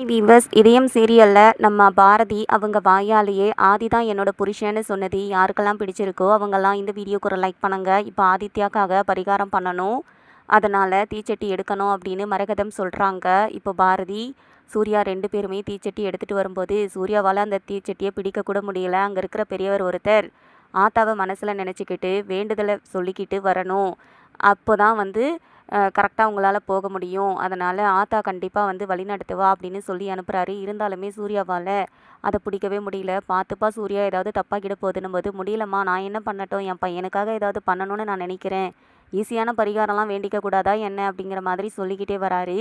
Viewers, இதயம் சீரியலில் நம்ம பாரதி அவங்க வாயாலேயே ஆதி தான் என்னோட புருஷன்னு சொன்னது யாருக்கெல்லாம் பிடிச்சிருக்கோ அவங்கெல்லாம் இந்த வீடியோக்கு ஒரு லைக் பண்ணுங்க. இப்போ ஆதித்யாக்காக பரிகாரம் பண்ணணும், அதனால் தீச்சட்டி எடுக்கணும் அப்படின்னு மரகதம் சொல்கிறாங்க. இப்போ பாரதி சூர்யா 2 பேருமே தீச்சட்டி எடுத்துகிட்டு வரும்போது சூர்யாவால் அந்த தீச்சட்டியை பிடிக்கக்கூட முடியல. அங்கே இருக்கிற பெரியவர் ஒருத்தர் ஆத்தாவை மனசில் நினச்சிக்கிட்டு வேண்டுதலை சொல்லிக்கிட்டு வரணும், அப்போ தான் கரெக்டாக உங்களால் போக முடியும், அதனால் ஆத்தா கண்டிப்பாக வழி நடத்துவா அப்படின்னு சொல்லி அனுப்புகிறாரு. இருந்தாலுமே சூர்யாவால் அதை பிடிக்கவே முடியல. பார்த்துப்பா சூர்யா, ஏதாவது தப்பாகிட போகுதுன்னும் போது, முடியலம்மா நான் என்ன பண்ணட்டும், என் பையனுக்காக ஏதாவது பண்ணணும்னு நான் நினைக்கிறேன், ஈஸியான பரிகாரம்லாம் வேண்டிக்க கூடாதா என்ன அப்படிங்கிற மாதிரி சொல்லிக்கிட்டே வராரு.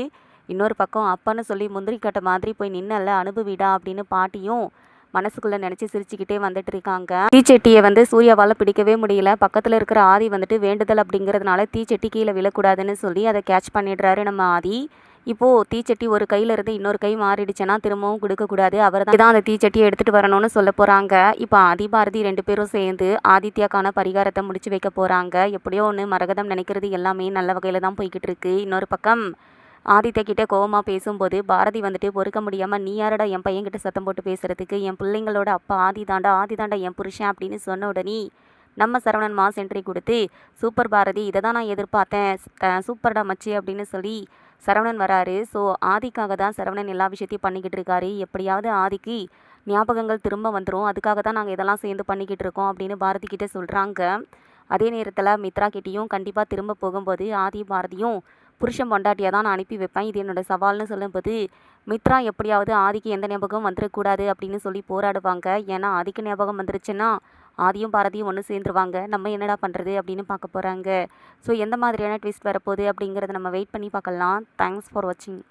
இன்னொரு பக்கம் அப்பன்னு சொல்லி முந்திரி கட்டை மாதிரி போய் நின்னல அனுபவிடா அப்படின்னு பாட்டியும் மனசுக்குள்ளே நினச்சி சிரிச்சுக்கிட்டே வந்துட்டு இருக்காங்க. தீச்செட்டியை சூர்யாவால் பிடிக்கவே முடியல. பக்கத்தில் இருக்கிற ஆதி வேண்டுதல் அப்படிங்கிறதுனால தீச்செட்டி கீழே விழக்கூடாதுன்னு சொல்லி அதை கேட்ச் பண்ணிடுறாரு நம்ம ஆதி. இப்போது தீச்சட்டி ஒரு கையில் இருந்து இன்னொரு கை மாறிடுச்சுன்னா திரும்பவும் கொடுக்கக்கூடாது, அவர் தான் அந்த தீச்சட்டியை எடுத்துகிட்டு வரணும்னு சொல்ல போகிறாங்க. இப்போ ஆதி பாரதி 2 பேரும் சேர்ந்து ஆதித்யாக்கான பரிகாரத்தை முடிச்சு வைக்க போகிறாங்க. எப்படியோ ஒன்று மரகதம் நினைக்கிறது எல்லாமே நல்ல வகையில் தான் போய்கிட்டு இருக்கு. இன்னொரு பக்கம் ஆதித்யா கிட்டே கோவமாக பேசும்போது பாரதி பொறுக்க முடியாமல், நீ யாரடா என் பையன்கிட்ட சத்தம் போட்டு பேசுகிறதுக்கு, என் பிள்ளைங்களோட அப்பா ஆதி தாண்டா என் புருஷன் அப்படின்னு சொன்ன உடனே நம்ம சரவணன் மாஸ் என்ட்ரி கொடுத்து, சூப்பர் பாரதி, இதை தான் நான் எதிர்பார்த்தேன், சூப்பர்டா மச்சி அப்படின்னு சொல்லி சரவணன் வராரு. ஸோ ஆதிக்காக தான் சரவணன் எல்லா விஷயத்தையும் பண்ணிக்கிட்டு இருக்காரு. எப்படியாவது ஆதிக்கு ஞாபகங்கள் திரும்ப வந்துடும், அதுக்காக தான் நாங்கள் இதெல்லாம் சேர்ந்து பண்ணிக்கிட்டு இருக்கோம் அப்படின்னு பாரதி கிட்டே சொல்கிறாங்க. அதே நேரத்தில் மித்ரா கிட்டேயும் கண்டிப்பாக திரும்ப போகும்போது ஆதி பாரதியும் புருஷன் பொண்டாட்டியாக தான் நான் அனுப்பி வைப்பேன், இது என்னோட சவால்னு சொல்லும்போது மித்ரா எப்படியாவது ஆதிக்கு எந்த ஞாபகம் வந்துடக்கூடாது அப்படின்னு சொல்லி போராடுவாங்க. ஏன்னா ஆதிக்கு ஞாபகம் வந்துருச்சுன்னா ஆதியும் பாரதியும் ஒன்று சேர்ந்துருவாங்க, நம்ம என்னடா பண்ணுறது அப்படின்னு பார்க்க போகிறாங்க. ஸோ எந்த மாதிரியான ட்விஸ்ட் வரப்போகுது அப்படிங்கிறத நம்ம வெயிட் பண்ணி பார்க்கலாம். தேங்க்ஸ் ஃபார் வாட்சிங்.